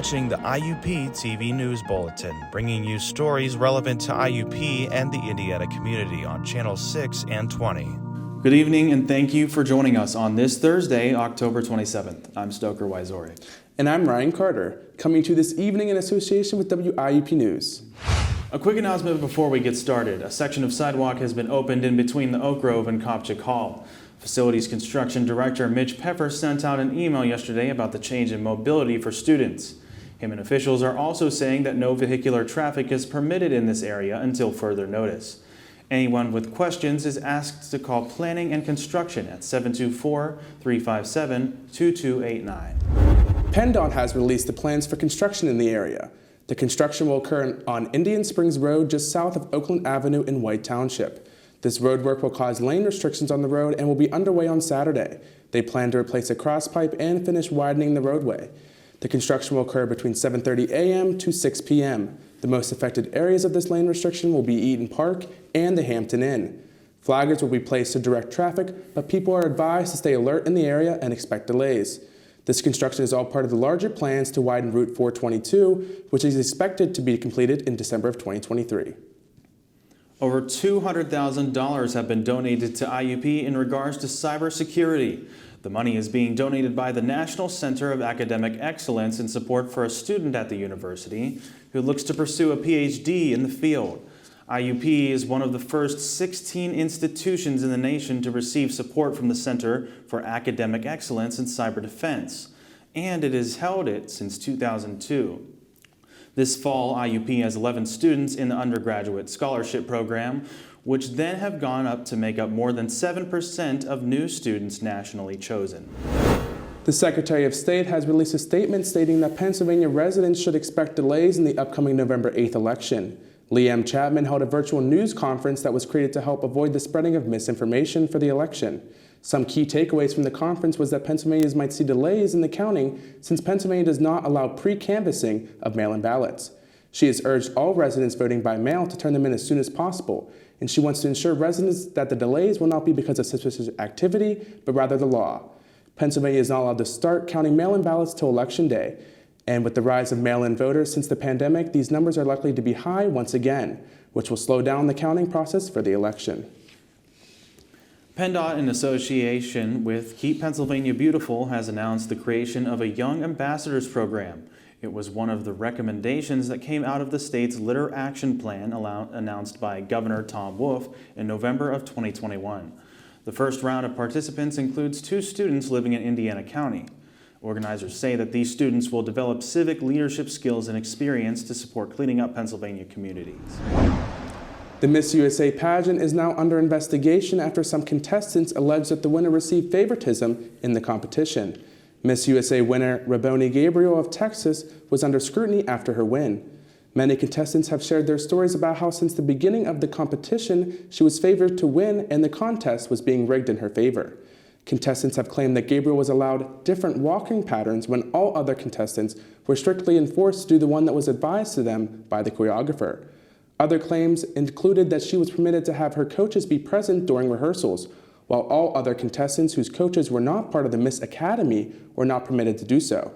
watching the IUP TV News Bulletin, bringing you stories relevant to IUP and the Indiana community on Channel 6 and 20. Good evening and thank you for joining us on this Thursday, October 27th. I'm Stoker Wyzori. And I'm Ryan Carter, coming to you this evening in association with WIUP News. A quick announcement before we get started. A section of sidewalk has been opened in between the Oak Grove and Kopchik Hall. Facilities Construction Director Mitch Pepper sent out an email yesterday about the change in mobility for students. Him and officials are also saying that no vehicular traffic is permitted in this area until further notice. Anyone with questions is asked to call Planning and Construction at 724-357-2289. PennDOT has released the plans for construction in the area. The construction will occur on Indian Springs Road just south of Oakland Avenue in White Township. This road work will cause lane restrictions on the road and will be underway on Saturday. They plan to replace a crosspipe and finish widening the roadway. The construction will occur between 7:30 a.m. to 6 p.m. The most affected areas of this lane restriction will be Eaton Park and the Hampton Inn. Flaggers will be placed to direct traffic, but people are advised to stay alert in the area and expect delays. This construction is all part of the larger plans to widen Route 422, which is expected to be completed in December of 2023. Over $200,000 have been donated to IUP in regards to cybersecurity. The money is being donated by the National Center of Academic Excellence in support for a student at the university who looks to pursue a PhD in the field. IUP is one of the first 16 institutions in the nation to receive support from the Center for Academic Excellence in Cyber Defense, and it has held it since 2002. This fall, IUP has 11 students in the undergraduate scholarship program, which then have gone up to make up more than 7% of new students nationally chosen. The Secretary of State has released a statement stating that Pennsylvania residents should expect delays in the upcoming November 8th election. Liam Chapman held a virtual news conference that was created to help avoid the spreading of misinformation for the election. Some key takeaways from the conference was that Pennsylvanians might see delays in the counting since Pennsylvania does not allow pre-canvassing of mail-in ballots. She has urged all residents voting by mail to turn them in as soon as possible, and she wants to ensure residents that the delays will not be because of suspicious activity, but rather the law. Pennsylvania is not allowed to start counting mail-in ballots till Election Day, and with the rise of mail-in voters since the pandemic, these numbers are likely to be high once again, which will slow down the counting process for the election. PennDOT, in association with Keep Pennsylvania Beautiful, has announced the creation of a Young Ambassadors Program. It was one of the recommendations that came out of the state's Litter Action Plan announced by Governor Tom Wolf in November of 2021. The first round of participants includes 2 students living in Indiana County. Organizers say that these students will develop civic leadership skills and experience to support cleaning up Pennsylvania communities. The Miss USA pageant is now under investigation after some contestants alleged that the winner received favoritism in the competition. Miss USA winner Raboni Gabriel of Texas was under scrutiny after her win. Many contestants have shared their stories about how since the beginning of the competition, she was favored to win and the contest was being rigged in her favor. Contestants have claimed that Gabriel was allowed different walking patterns when all other contestants were strictly enforced to do the one that was advised to them by the choreographer. Other claims included that she was permitted to have her coaches be present during rehearsals, while all other contestants whose coaches were not part of the Miss Academy were not permitted to do so.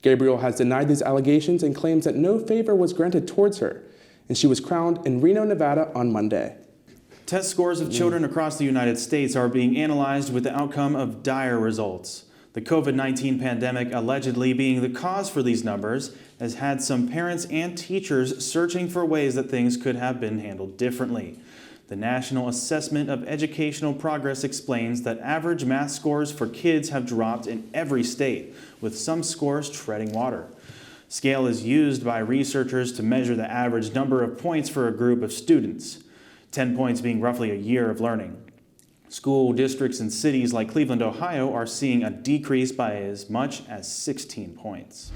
Gabriel has denied these allegations and claims that no favor was granted towards her, and she was crowned in Reno, Nevada on Monday. Test scores of children across the United States are being analyzed with the outcome of dire results. The COVID-19 pandemic allegedly being the cause for these numbers has had some parents and teachers searching for ways that things could have been handled differently. The National Assessment of Educational Progress explains that average math scores for kids have dropped in every state, with some scores treading water. Scale is used by researchers to measure the average number of points for a group of students, 10 points being roughly a year of learning. School districts in cities like Cleveland, Ohio are seeing a decrease by as much as 16 points.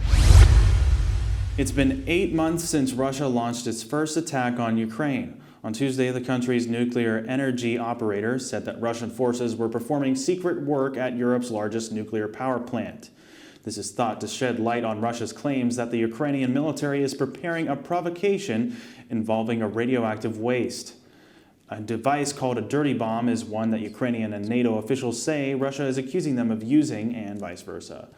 It's been 8 months since Russia launched its first attack on Ukraine. On Tuesday, the country's nuclear energy operator said that Russian forces were performing secret work at Europe's largest nuclear power plant. This is thought to shed light on Russia's claims that the Ukrainian military is preparing a provocation involving a radioactive waste. A device called a dirty bomb is one that Ukrainian and NATO officials say Russia is accusing them of using, and vice versa.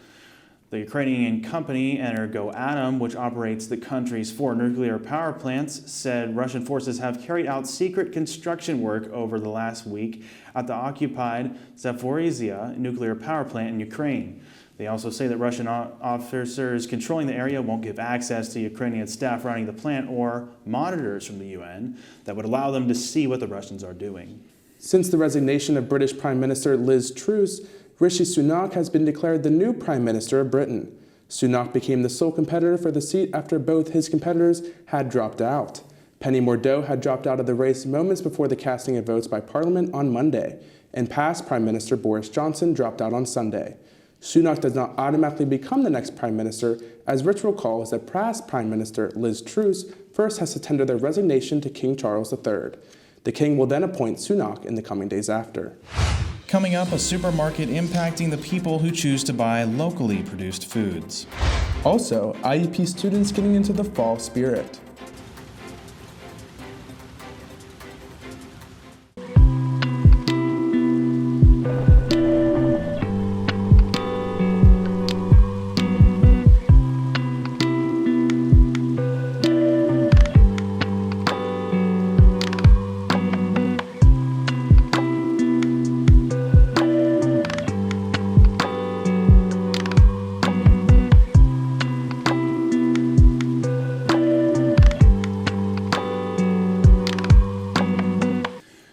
The Ukrainian company Energoatom, which operates the country's 4 nuclear power plants, said Russian forces have carried out secret construction work over the last week at the occupied Zaporizhzhia nuclear power plant in Ukraine. They also say that Russian officers controlling the area won't give access to Ukrainian staff running the plant or monitors from the UN that would allow them to see what the Russians are doing. Since the resignation of British Prime Minister Liz Truss, Rishi Sunak has been declared the new Prime Minister of Britain. Sunak became the sole competitor for the seat after both his competitors had dropped out. Penny Mordaunt had dropped out of the race moments before the casting of votes by Parliament on Monday, and past Prime Minister Boris Johnson dropped out on Sunday. Sunak does not automatically become the next Prime Minister, as ritual calls that past Prime Minister Liz Truss first has to tender their resignation to King Charles III. The King will then appoint Sunak in the coming days after. Coming up, a supermarket impacting the people who choose to buy locally produced foods. Also, IUP students getting into the fall spirit.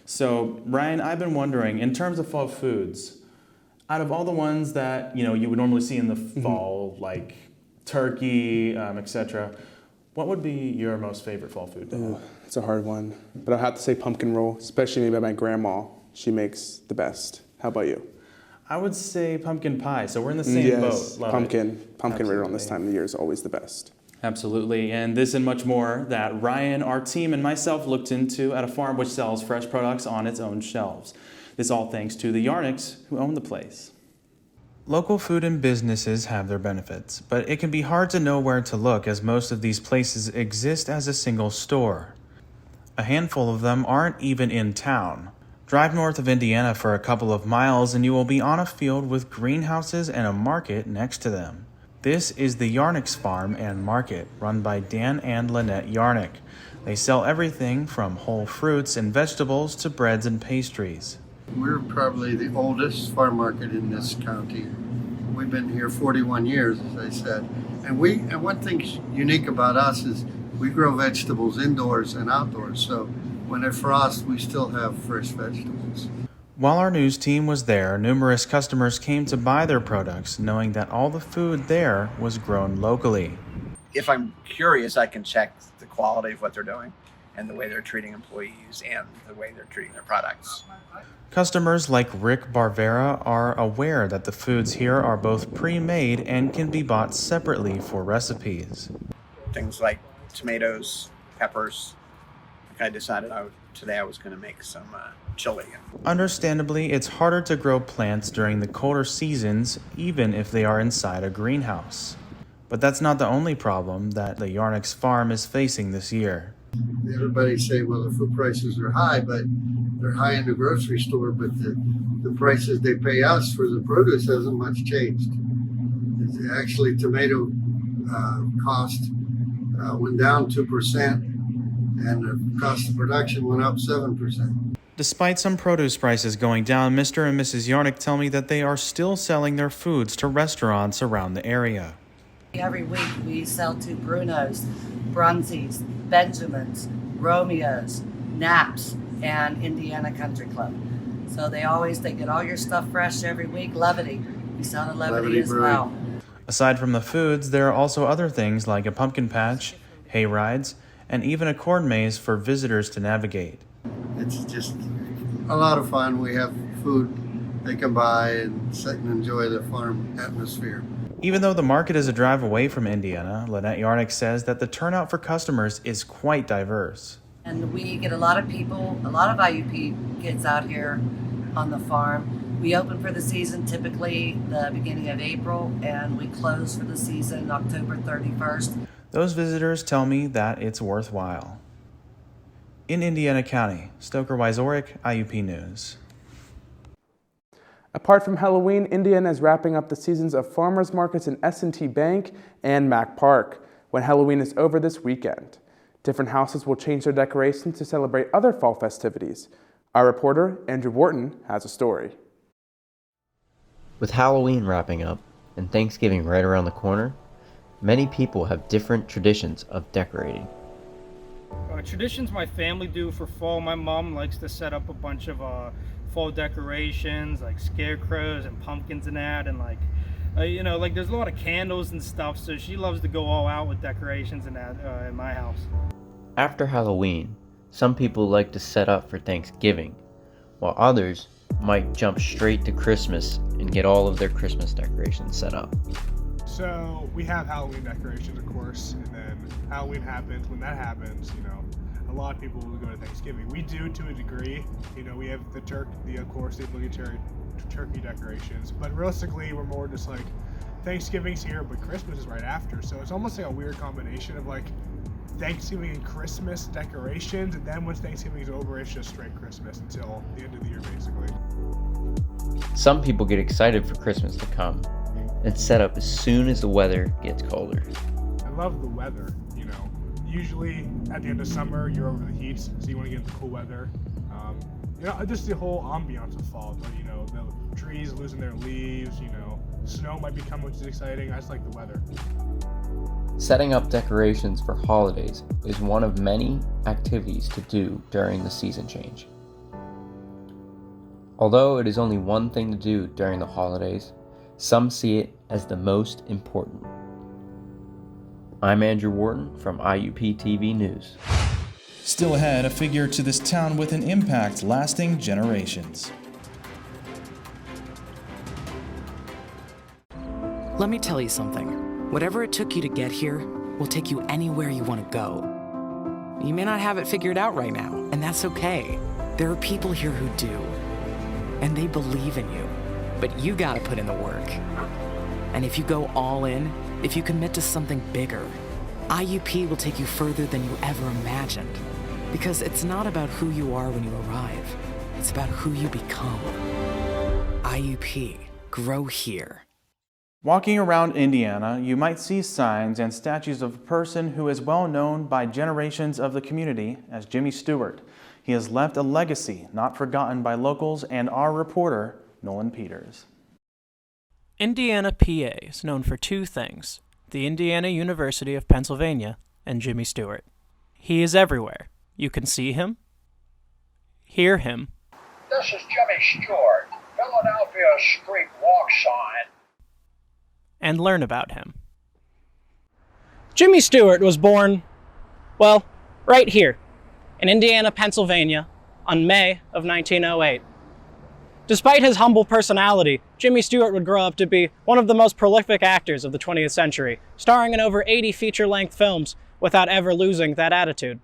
So, Ryan, I've been wondering, in terms of fall foods, out of all the ones that you would normally see in the fall, like turkey, etc., what would be your most favorite fall food? It's a hard one, but I'll have to say pumpkin roll, especially made by my grandma. She makes the best. How about you? I would say pumpkin pie. So we're in the same boat. Love pumpkin Absolutely. right around this time of the year is always the best. Absolutely, and this and much more that Ryan, our team, and myself looked into at a farm which sells fresh products on its own shelves. This all thanks to the Yarnicks, who own the place. Local food and businesses have their benefits, but it can be hard to know where to look as most of these places exist as a single store. A handful of them aren't even in town. Drive north of Indiana for a couple of miles and you will be on a field with greenhouses and a market next to them. This is the Yarnicks Farm and Market, run by Dan and Lynette Yarnick. They sell everything from whole fruits and vegetables to breads and pastries. We're probably the oldest farm market in this county. We've been here 41 years, as I said. And one thing unique about us is we grow vegetables indoors and outdoors. So when it frosts, we still have fresh vegetables. While our news team was there, numerous customers came to buy their products, knowing that all the food there was grown locally. If I'm curious, I can check the quality of what they're doing and the way they're treating employees and the way they're treating their products. Customers like Rick Barvera are aware that the foods here are both pre-made and can be bought separately for recipes. Things like tomatoes, peppers. I decided today I was going to make some chili. Understandably, it's harder to grow plants during the colder seasons, even if they are inside a greenhouse. But that's not the only problem that the Yarnicks farm is facing this year. Everybody say, well, the food prices are high, but they're high in the grocery store, but the prices they pay us for the produce hasn't much changed. It's actually, tomato cost went down 2%, and the cost of production went up 7%. Despite some produce prices going down, Mr. and Mrs. Yarnick tell me that they are still selling their foods to restaurants around the area. Every week we sell to Bruno's, Brunzi's, Benjamin's, Romeo's, Knapp's, and Indiana Country Club. So they get all your stuff fresh every week. Levity, we sell to Levity as well. Aside from the foods, there are also other things like a pumpkin patch, hay rides, and even a corn maze for visitors to navigate. It's just a lot of fun. We have food they can buy and sit and enjoy the farm atmosphere. Even though the market is a drive away from Indiana, Lynette Yarnick says that the turnout for customers is quite diverse. And we get a lot of people, a lot of IUP kids out here on the farm. We open for the season typically the beginning of April, and we close for the season October 31st. Those visitors tell me that it's worthwhile. In Indiana County, Stoker Wyzorek, IUP News. Apart from Halloween, Indiana is wrapping up the seasons of farmers markets in S&T Bank and Mack Park when Halloween is over this weekend. Different houses will change their decorations to celebrate other fall festivities. Our reporter, Andrew Wharton, has a story. With Halloween wrapping up and Thanksgiving right around the corner, many people have different traditions of decorating. Traditions my family do for fall, my mom likes to set up a bunch of fall decorations like scarecrows and pumpkins and that, and there's a lot of candles and stuff, so she loves to go all out with decorations and that in my house. After Halloween, some people like to set up for Thanksgiving, while others might jump straight to Christmas and get all of their Christmas decorations set up. So we have Halloween decorations, of course, and then Halloween happens. When that happens, a lot of people will go to Thanksgiving. We do to a degree. We have the obligatory turkey decorations, but realistically, we're more just like Thanksgiving's here, but Christmas is right after. So it's almost like a weird combination of like Thanksgiving and Christmas decorations, and then once Thanksgiving is over, it's just straight Christmas until the end of the year, basically. Some people get excited for Christmas to come and set up as soon as the weather gets colder. I love the weather, Usually at the end of summer, you're over the heat, so you want to get into cool weather. Just the whole ambiance of fall, but the trees losing their leaves, snow might be coming, which is exciting. I just like the weather. Setting up decorations for holidays is one of many activities to do during the season change. Although it is only one thing to do during the holidays, some see it as the most important. I'm Andrew Wharton from IUP TV News. Still ahead, a figure to this town with an impact lasting generations. Let me tell you something. Whatever it took you to get here will take you anywhere you want to go. You may not have it figured out right now, and that's okay. There are people here who do, and they believe in you. But you gotta put in the work. And if you go all in, if you commit to something bigger, IUP will take you further than you ever imagined. Because it's not about who you are when you arrive. It's about who you become. IUP. Grow here. Walking around Indiana, you might see signs and statues of a person who is well known by generations of the community as Jimmy Stewart. He has left a legacy not forgotten by locals and our reporter, Nolan Peters. Indiana, PA is known for two things: the Indiana University of Pennsylvania and Jimmy Stewart. He is everywhere. You can see him, hear him. This is Jimmy Stewart, Philadelphia Street Walk Sign. And learn about him. Jimmy Stewart was born, right here, in Indiana, Pennsylvania, on May of 1908. Despite his humble personality, Jimmy Stewart would grow up to be one of the most prolific actors of the 20th century, starring in over 80 feature-length films without ever losing that attitude.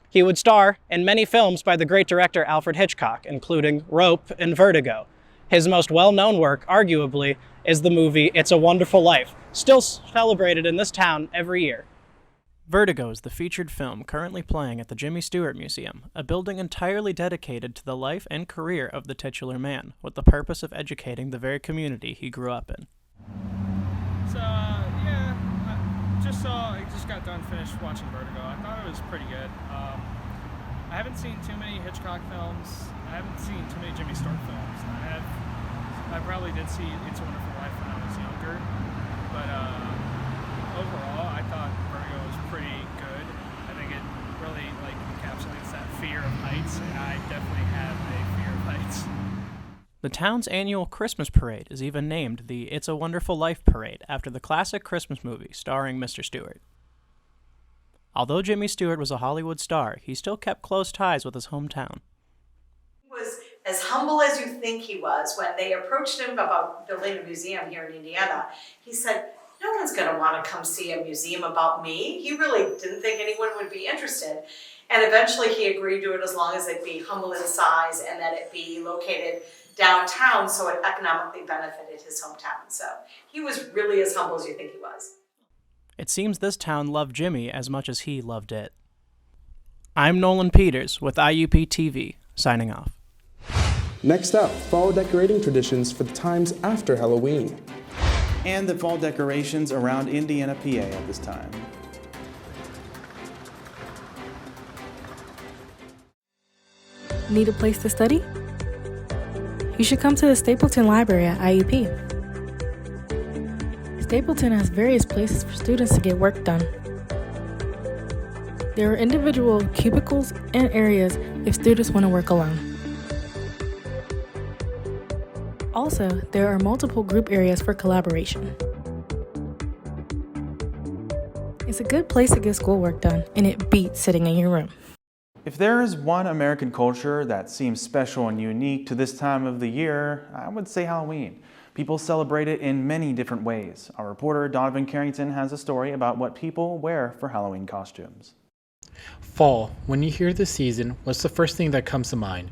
He would star in many films by the great director Alfred Hitchcock, including Rope and Vertigo. His most well-known work, arguably, is the movie It's a Wonderful Life, still celebrated in this town every year. Vertigo is the featured film currently playing at the Jimmy Stewart Museum, a building entirely dedicated to the life and career of the titular man, with the purpose of educating the very community he grew up in. So, I just got done finished watching Vertigo. I thought it was pretty good. I haven't seen too many Hitchcock films. I haven't seen too many Jimmy Stewart films. I probably did see It's a Wonderful Life when I was younger, but overall, I thought Vertigo was pretty good. I think it really encapsulates that fear of heights, and I definitely have a fear of heights. The town's annual Christmas parade is even named the It's a Wonderful Life Parade after the classic Christmas movie starring Mr. Stewart. Although Jimmy Stewart was a Hollywood star, he still kept close ties with his hometown. He was as humble as you think he was. When they approached him about building a museum here in Indiana, he said, "No one's going to want to come see a museum about me." He really didn't think anyone would be interested. And eventually he agreed to it as long as it be humble in size and that it be located downtown so it economically benefited his hometown. So he was really as humble as you think he was. It seems this town loved Jimmy as much as he loved it. I'm Nolan Peters with IUP TV, signing off. Next up, fall decorating traditions for the times after Halloween. And the fall decorations around Indiana, PA at this time. Need a place to study? You should come to the Stapleton Library at IUP. Stapleton has various places for students to get work done. There are individual cubicles and areas if students want to work alone. Also, there are multiple group areas for collaboration. It's a good place to get schoolwork done, and it beats sitting in your room. If there is one American culture that seems special and unique to this time of the year, I would say Halloween. People celebrate it in many different ways. Our reporter Donovan Carrington has a story about what people wear for Halloween costumes. Fall, when you hear the season, what's the first thing that comes to mind?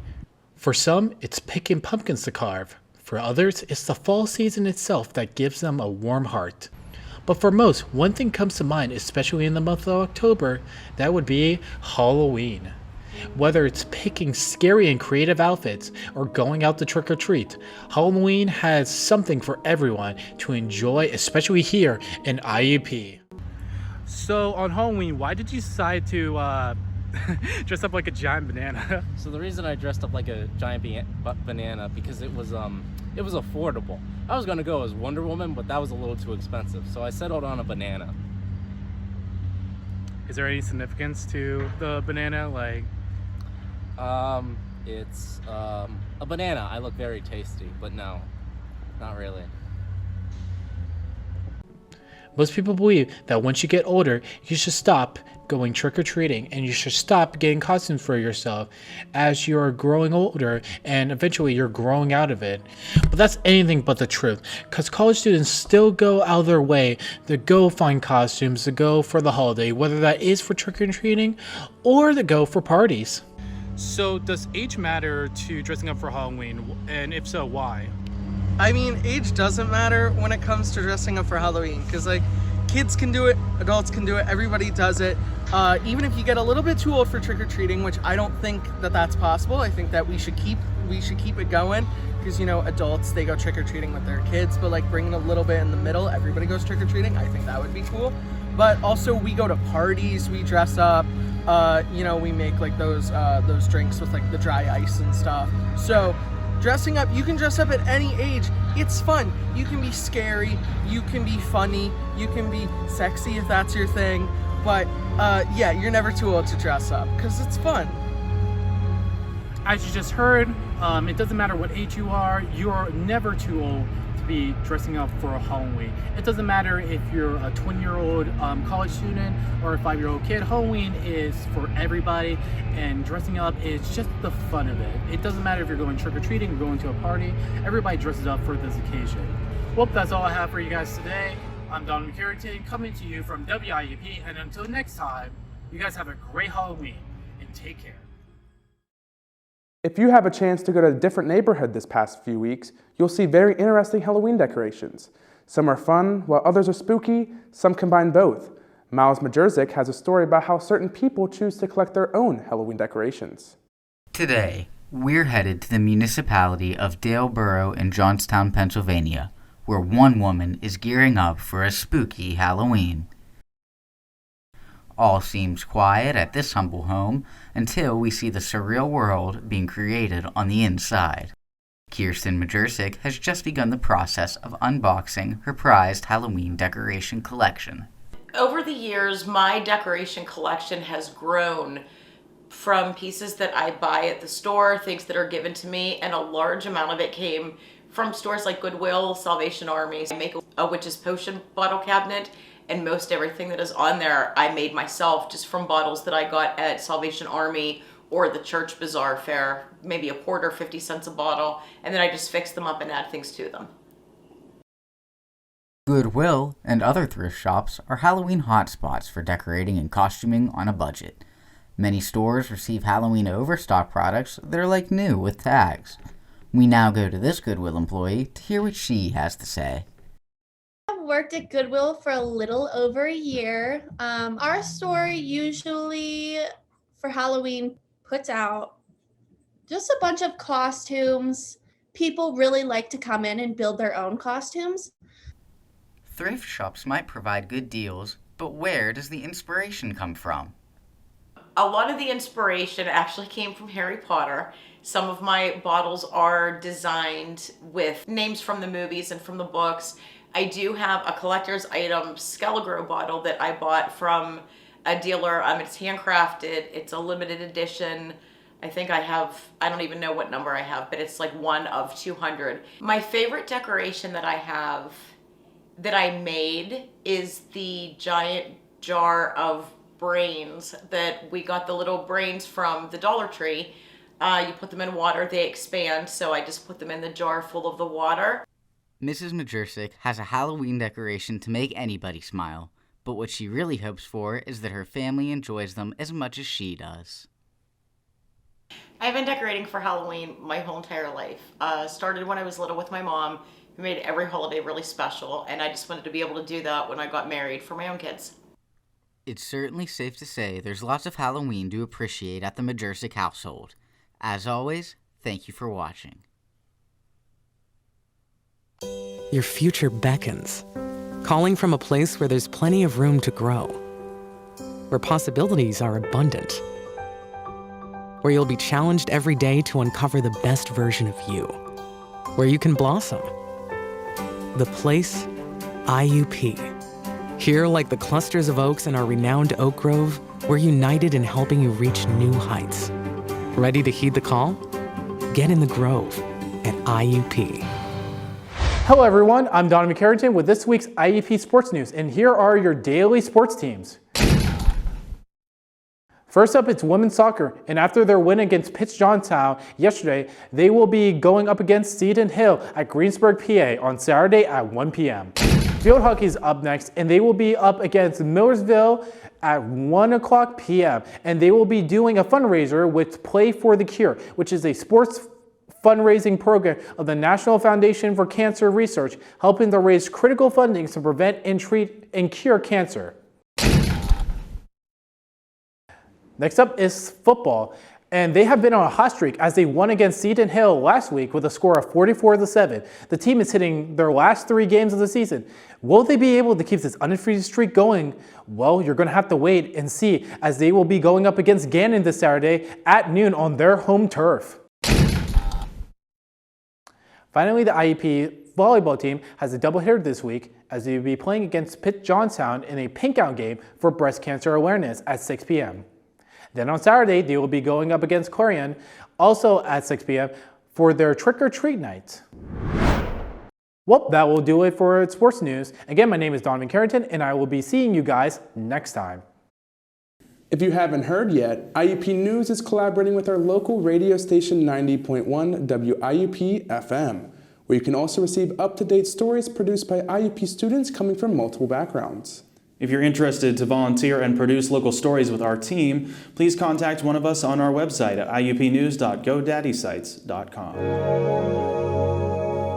For some, it's picking pumpkins to carve. For others, it's the fall season itself that gives them a warm heart. But for most, one thing comes to mind, especially in the month of October, that would be Halloween. Whether it's picking scary and creative outfits or going out to trick or treat, Halloween has something for everyone to enjoy, especially here in IUP. So on Halloween, why did you decide to dress up like a giant banana? So the reason I dressed up like a giant banana because it was affordable. I was gonna go as Wonder Woman, but that was a little too expensive, so I settled on a banana. Is there any significance to the banana? Like, it's a banana. I look very tasty, but no, not really. Most people believe that once you get older, you should stop going trick-or-treating and you should stop getting costumes for yourself as you're growing older and eventually you're growing out of it. But that's anything but the truth, because college students still go out of their way to go find costumes, to go for the holiday, whether that is for trick-or-treating or to go for parties. so does age matter to dressing up for Halloween? And if so, why? I mean, age doesn't matter when it comes to dressing up for Halloween, because like kids can do it, adults can do it, everybody does it. Even if you get a little bit too old for trick-or-treating, which I don't think that that's possible. I think that we should keep it going, because you know, adults, they go trick-or-treating with their kids, but like bringing a little bit in the middle, everybody goes trick-or-treating. I think that would be cool. But also, we go to parties, we dress up, you know, we make like those drinks with like the dry ice and stuff. So dressing up, you can dress up at any age. It's fun. You can be scary, you can be funny, you can be sexy if that's your thing. But yeah, you're never too old to dress up because it's fun. As you just heard, it doesn't matter what age you are, you're never too old to be dressing up for Halloween. It doesn't matter if you're a 20-year-old college student or a 5-year-old kid. Halloween is for everybody, and dressing up is just the fun of it. It doesn't matter if you're going trick-or-treating or going to a party. Everybody dresses up for this occasion. Well, that's all I have for you guys today. I'm Donovan Carrington, coming to you from WIUP, and until next time, you guys have a great Halloween, and take care. If you have a chance to go to a different neighborhood this past few weeks, you'll see very interesting Halloween decorations. Some are fun, while others are spooky. Some combine both. Miles Majerzik has a story about how certain people choose to collect their own Halloween decorations. Today, we're headed to the municipality of Daleboro in Johnstown, Pennsylvania, where one woman is gearing up for a spooky Halloween. All seems quiet at this humble home until we see the surreal world being created on the inside. Kirsten Majerzik has just begun the process of unboxing her prized Halloween decoration collection. Over the years, my decoration collection has grown from pieces that I buy at the store, things that are given to me, and a large amount of it came from stores like Goodwill, Salvation Army. I make a witch's potion bottle cabinet, and most everything that is on there I made myself just from bottles that I got at Salvation Army or the church bazaar fair, maybe a quarter, 50 cents a bottle, and then I just fix them up and add things to them. Goodwill and other thrift shops are Halloween hotspots for decorating and costuming on a budget. Many stores receive Halloween overstock products that are like new with tags. We now go to this Goodwill employee to hear what she has to say. I've worked at Goodwill for a little over a year. Our store usually for Halloween puts out Just a bunch of costumes. People really like to come in and build their own costumes. Thrift shops might provide good deals, but where does the inspiration come from? A lot of the inspiration actually came from Harry Potter. Some of my bottles are designed with names from the movies and from the books. I do have a collector's item Skelegro bottle that I bought from a dealer. It's handcrafted. It's a limited edition. I think I don't even know what number I have, but it's like one of 200. My favorite decoration that I have that I made is the giant jar of brains that we got the little brains from the Dollar Tree. You put them in water, they expand, so I just put them in the jar full of the water. Mrs. Majersic has a Halloween decoration to make anybody smile, but what she really hopes for is that her family enjoys them as much as she does. I've been decorating for Halloween my whole entire life. Started when I was little with my mom, who made every holiday really special, and I just wanted to be able to do that when I got married for my own kids. It's certainly safe to say there's lots of Halloween to appreciate at the Majersic household. As always, thank you for watching. Your future beckons, calling from a place where there's plenty of room to grow, where possibilities are abundant, where you'll be challenged every day to uncover the best version of you, where you can blossom. The place, IUP. Here, like the clusters of oaks in our renowned oak grove, we're united in helping you reach new heights. Ready to heed the call? Get in the grove at IUP. Hello everyone, I'm Donovan Carrington with this week's IUP Sports News, and here are your daily sports teams. First up, it's women's soccer, and after their win against Pitt Johnstown yesterday, they will be going up against Seton Hill at Greensburg, PA on Saturday at 1 p.m. Field hockey is up next, and they will be up against Millersville at 1 o'clock p.m. And they will be doing a fundraiser with Play for the Cure, which is a sports fundraising program of the National Foundation for Cancer Research, helping to raise critical funding to prevent and treat and cure cancer. Next up is football, and they have been on a hot streak as they won against Seton Hill last week with a score of 44-7. The team is hitting their last 3 games of the season. Will they be able to keep this undefeated streak going? Well, you're going to have to wait and see, as they will be going up against Gannon this Saturday at noon on their home turf. Finally, the IUP volleyball team has a doubleheader this week as they will be playing against Pitt Johnstown in a pink-out game for breast cancer awareness at 6 p.m. Then on Saturday, they will be going up against Clarion, also at 6 p.m. for their trick-or-treat night. Well, that will do it for sports news. Again, my name is Donovan Carrington, and I will be seeing you guys next time. If you haven't heard yet, IUP News is collaborating with our local radio station 90.1 WIUP FM, where you can also receive up-to-date stories produced by IUP students coming from multiple backgrounds. If you're interested to volunteer and produce local stories with our team, please contact one of us on our website at iupnews.godaddysite.com.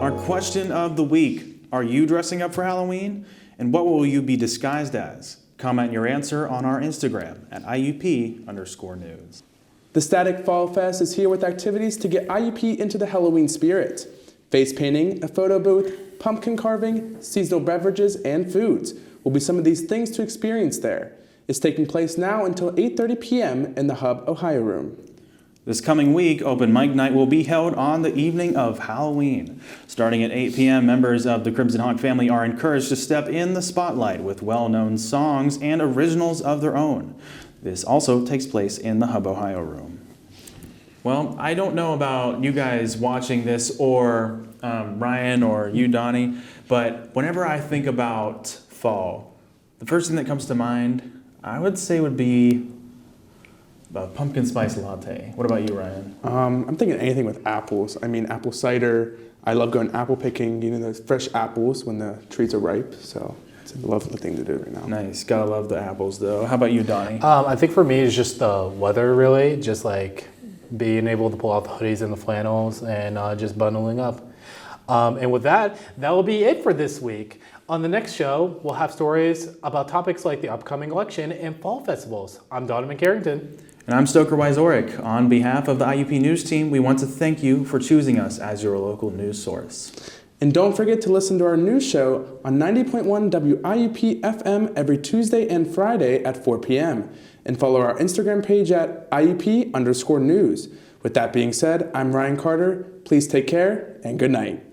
Our question of the week: are you dressing up for Halloween? And what will you be disguised as? Comment your answer on our Instagram at IUP_news. The Static Fall Fest is here with activities to get IUP into the Halloween spirit. Face painting, a photo booth, pumpkin carving, seasonal beverages, and foods will be some of these things to experience there. It's taking place now until 8:30 p.m. in the Hub Ohio Room. This coming week, Open Mic Night will be held on the evening of Halloween. Starting at 8 p.m., members of the Crimson Hawk family are encouraged to step in the spotlight with well-known songs and originals of their own. This also takes place in the Hub Ohio Room. Well, I don't know about you guys watching this or Ryan or you, Donnie, but whenever I think about fall, the first thing that comes to mind, I would say, would be a pumpkin spice latte. What about you, Ryan? I'm thinking anything with apples. I mean, apple cider. I love going apple picking, those fresh apples when the trees are ripe. So it's a lovely thing to do right now. Nice. Gotta love the apples, though. How about you, Donnie? I think for me, it's just the weather, really. Just like being able to pull out the hoodies and the flannels and just bundling up. And with that, that will be it for this week. On the next show, we'll have stories about topics like the upcoming election and fall festivals. I'm Donovan Carrington. And I'm Stoker Wyzorek. On behalf of the IUP News team, we want to thank you for choosing us as your local news source. And don't forget to listen to our news show on 90.1 WIUP FM every Tuesday and Friday at 4 p.m. And follow our Instagram page at IUP_news. With that being said, I'm Ryan Carter. Please take care and good night.